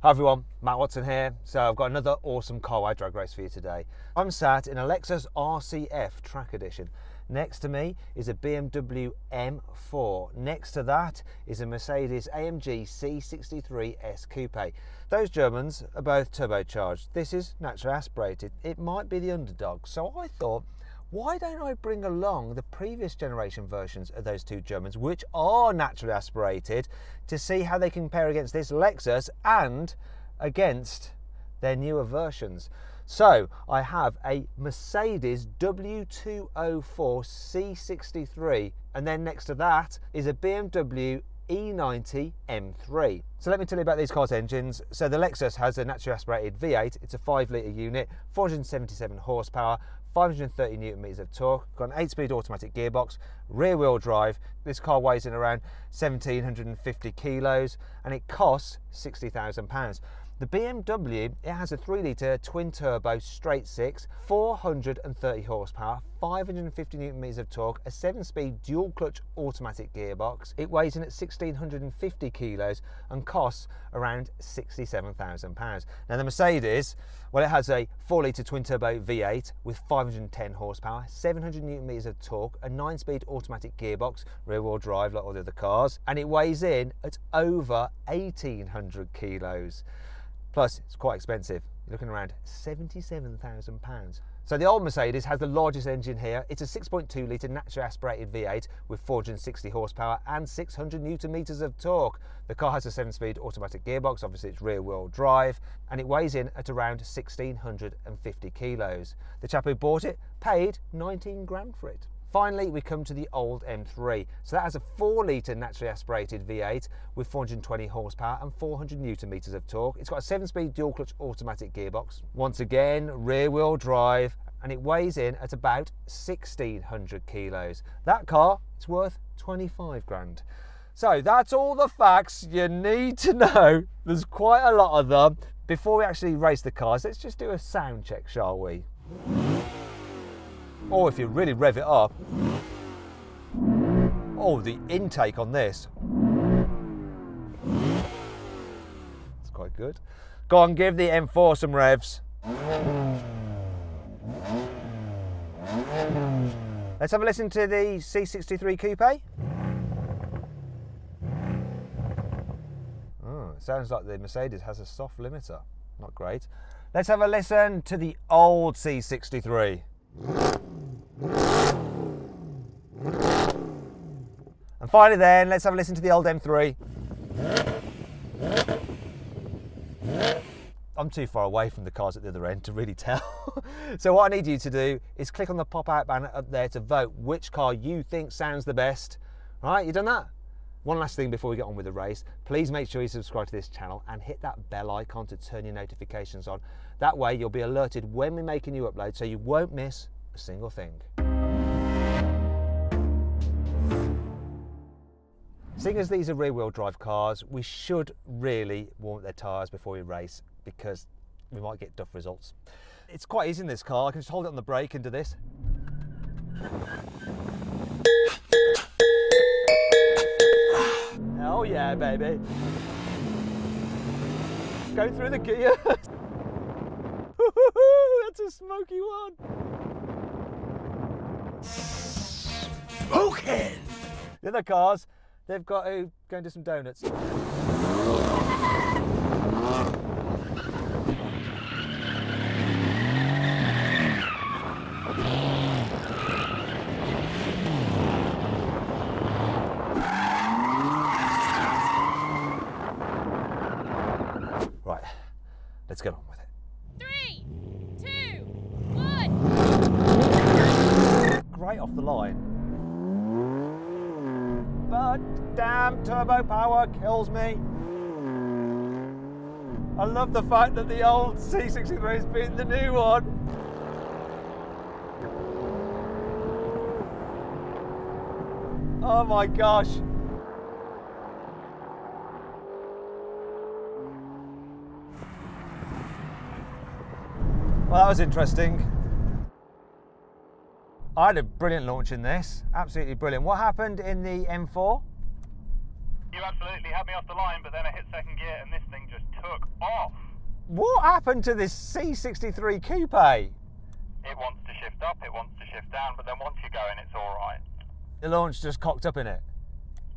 Hi everyone, Matt Watson here. So I've got another awesome carwow drag race for you today. I'm sat in a Lexus RCF Track Edition. Next to me is a BMW M4. Next to that is a Mercedes-AMG C63 S Coupe. Those Germans are both turbocharged. This is naturally aspirated. It might be the underdog. So I thought, why don't I bring along the previous generation versions of those two Germans, which are naturally aspirated, to see how they compare against this Lexus and against their newer versions. So I have a Mercedes W205 C63, and then next to that is a BMW E90 M3. So let me tell you about these cars' engines. So the Lexus has a naturally aspirated V8. It's a 5-litre unit, 477 horsepower, 530 newton meters of torque, got an 8-speed automatic gearbox, rear-wheel drive. This car weighs in around 1,750 kilos and it costs £60,000. The BMW, it has a 3-litre twin-turbo straight-six, 430 horsepower, 550 newton meters of torque, a 7-speed dual-clutch automatic gearbox. It weighs in at 1,650 kilos and costs around £67,000. Now the Mercedes, well, it has a 4-litre twin-turbo V8 with 510 horsepower, 700 newton meters of torque, a 9-speed automatic gearbox, rear-wheel drive like all the other cars, and it weighs in at over 1,800 kilos. Plus, it's quite expensive. You're looking around £77,000. So the old Mercedes has the largest engine here. It's a 6.2 litre naturally aspirated V8 with 460 horsepower and 600 newton meters of torque. The car has a 7-speed automatic gearbox, obviously it's rear-wheel drive, and it weighs in at around 1,650 kilos. The chap who bought it paid 19 grand for it. Finally, we come to the old M3. So that has a 4-litre naturally aspirated V8 with 420 horsepower and 400 newton meters of torque. It's got a 7-speed dual-clutch automatic gearbox. Once again, rear-wheel drive, and it weighs in at about 1,600 kilos. That car, it's worth 25 grand. So that's all the facts you need to know. There's quite a lot of them. Before we actually race the cars, let's just do a sound check, shall we? Or if you really rev it up, oh, the intake on this, it's quite good. Go on, give the M4 some revs. Let's have a listen to the C63 Coupe. Oh, it sounds like the Mercedes has a soft limiter. Not great. Let's have a listen to the old C63. And finally then, let's have a listen to the old M3. I'm too far away from the cars at the other end to really tell. So what I need you to do is click on the pop-out banner up there to vote which car you think sounds the best. All right, you done that? One last thing before we get on with the race, please make sure you subscribe to this channel and hit that bell icon to turn your notifications on. That way you'll be alerted when we make a new upload so you won't miss a single thing. Seeing as these are rear-wheel drive cars, we should really warm up their tyres before we race because we might get duff results. It's quite easy in this car. I can just hold it on the brake and do this. Oh yeah, baby. Going through the gear. That's a smoky one. Smoking! The other cars, they've got to go and do some donuts. Right, let's get on with it. 3, 2, 1. Great off the line. But damn, turbo power kills me. I love the fact that the old C63 has beaten the new one. Oh my gosh. Well, that was interesting. I had a brilliant launch in this, absolutely brilliant. What happened in the M4? You absolutely had me off the line, but then I hit second gear and this thing just took off. What happened to this C63 Coupe? It wants to shift up, it wants to shift down, but then once you're going, it's all right. The launch just cocked up in it.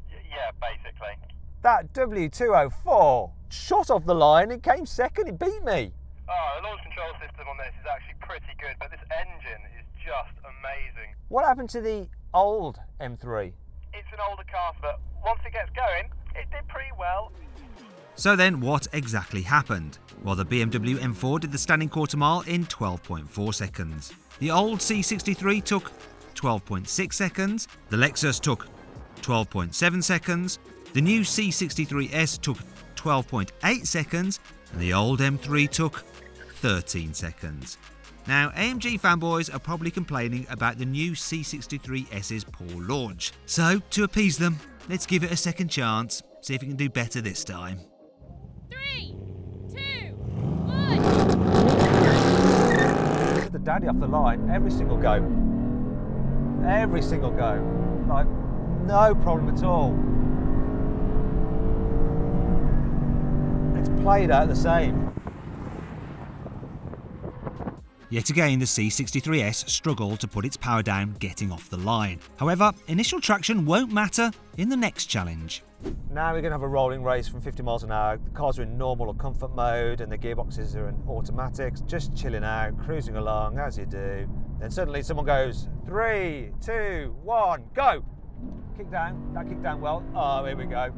Yeah, basically. That W205 shot off the line, it came second, it beat me. Oh, the launch control system on this is actually pretty good, but this engine is just amazing. What happened to the old M3? It's an older car, but once it gets going, it did pretty well. So then what exactly happened? Well, the BMW M4 did the standing quarter mile in 12.4 seconds. The old C63 took 12.6 seconds. The Lexus took 12.7 seconds. The new C63 S took 12.8 seconds. And the old M3 took 13 seconds. Now, AMG fanboys are probably complaining about the new C63 S's poor launch. So, to appease them, let's give it a second chance, see if it can do better this time. 3, 2, 1. The daddy off the line, every single go. Every single go. Like, no problem at all. It's played out the same. Yet again, the C63S struggled to put its power down getting off the line. However, initial traction won't matter in the next challenge. Now we're going to have a rolling race from 50 miles an hour. The cars are in normal or comfort mode and the gearboxes are in automatics, just chilling out, cruising along as you do. Then suddenly someone goes, 3, 2, 1, go! Kick down, that kicked down well. Oh, here we go.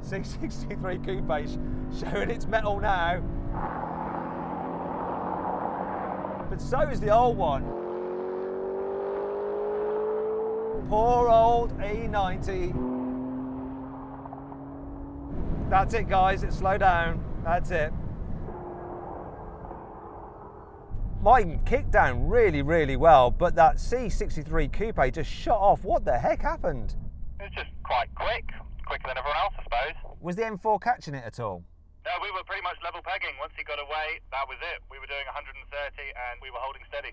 C63 Coupe showing its metal now. But so is the old one. Poor old E90. That's it, guys, it's slow down. That's it. Mine kicked down really, really well, but that C63 Coupe just shot off. What the heck happened? It was just quite quicker than everyone else, I suppose. Was the M4 catching it at all? No, we were pretty much level pegging. Once he got away, that was it. We were doing 130 and we were holding steady.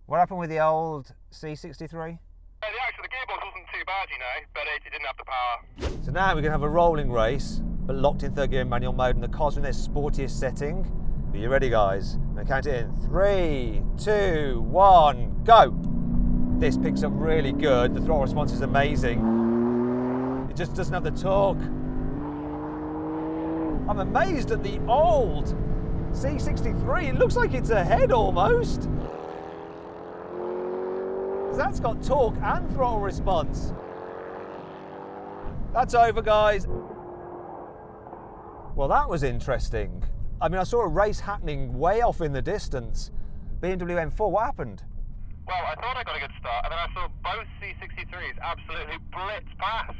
What happened with the old C63? The gearbox wasn't too bad, you know, but it didn't have the power. So now we're going to have a rolling race, but locked in third gear in manual mode, and the car's in their sportiest setting. Are you ready, guys? I'm going to count it in. 3, 2, 1, go! This picks up really good. The throttle response is amazing. It just doesn't have the torque. I'm amazed at the old C63. It looks like it's ahead almost. That's got torque and throttle response. That's over, guys. Well, that was interesting. I mean, I saw a race happening way off in the distance. BMW M4, what happened? Well, I thought I got a good start, and then I saw both C63s absolutely blitz past.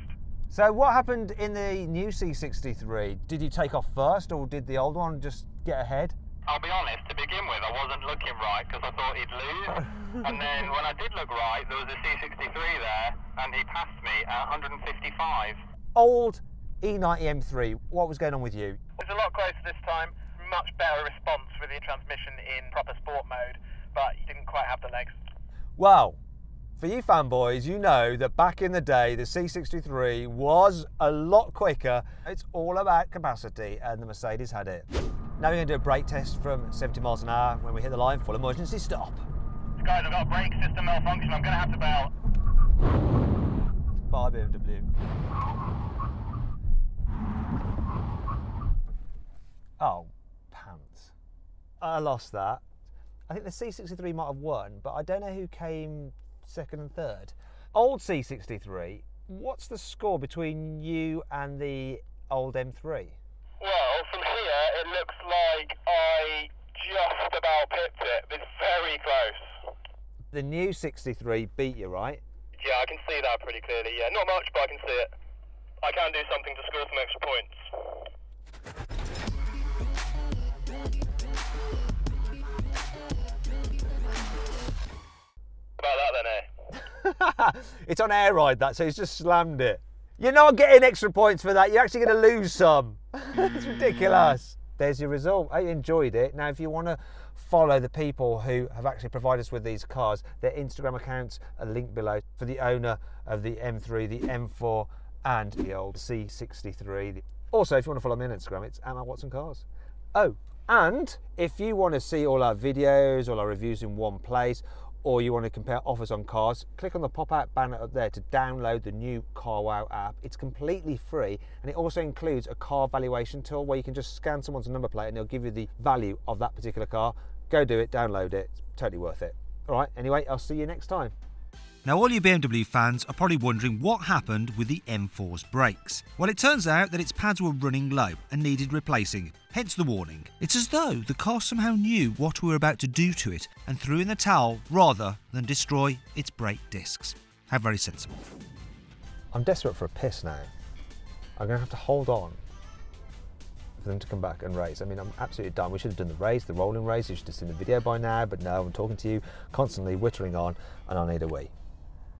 So what happened in the new C63? Did you take off first, or did the old one just get ahead? I'll be honest, to begin with, I wasn't looking right because I thought he'd lose. And then when I did look right, there was a C63 there, and he passed me at 155. Old E90 M3, what was going on with you? It was a lot closer this time, much better response with the transmission in proper sport mode, but he didn't quite have the legs. Well, for you fanboys, you know that back in the day, the C63 was a lot quicker. It's all about capacity, and the Mercedes had it. Now we're going to do a brake test from 70 miles an hour. When we hit the line, full emergency stop. Guys, I've got a brake system malfunction. I'm going to have to bail. Bye, BMW. Oh, pants. I lost that. I think the C63 might have won, but I don't know who came second and third. Old C63, what's the score between you and the old M3? Well, from here, it looks like I just about pipped it. It's very close. The new 63 beat you, right? Yeah, I can see that pretty clearly. Yeah, not much, but I can see it. I can do something to score some extra points. About that then, eh? It's on air ride, that, so he's just slammed it. You're not getting extra points for that. You're actually going to lose some. It's ridiculous. There's your result. I enjoyed it. Now, if you want to follow the people who have actually provided us with these cars, their Instagram accounts are linked below. For the owner of the M3, the M4, and the old C63. Also, if you want to follow me on Instagram, it's @WatsonCars. Oh, and if you want to see all our videos, all our reviews in one place, or you want to compare offers on cars, click on the pop-out banner up there to download the new CarWow app. It's completely free, and it also includes a car valuation tool where you can just scan someone's number plate and it'll give you the value of that particular car. Go do it, download it, it's totally worth it. All right, anyway, I'll see you next time. Now, all you BMW fans are probably wondering what happened with the M4's brakes. Well, it turns out that its pads were running low and needed replacing, hence the warning. It's as though the car somehow knew what we were about to do to it and threw in the towel rather than destroy its brake discs. How very sensible. I'm desperate for a piss now. I'm going to have to hold on for them to come back and race. I mean, I'm absolutely done. We should have done the race, the rolling race. You should have seen the video by now, but no, I'm talking to you, constantly whittering on, and I need a wee.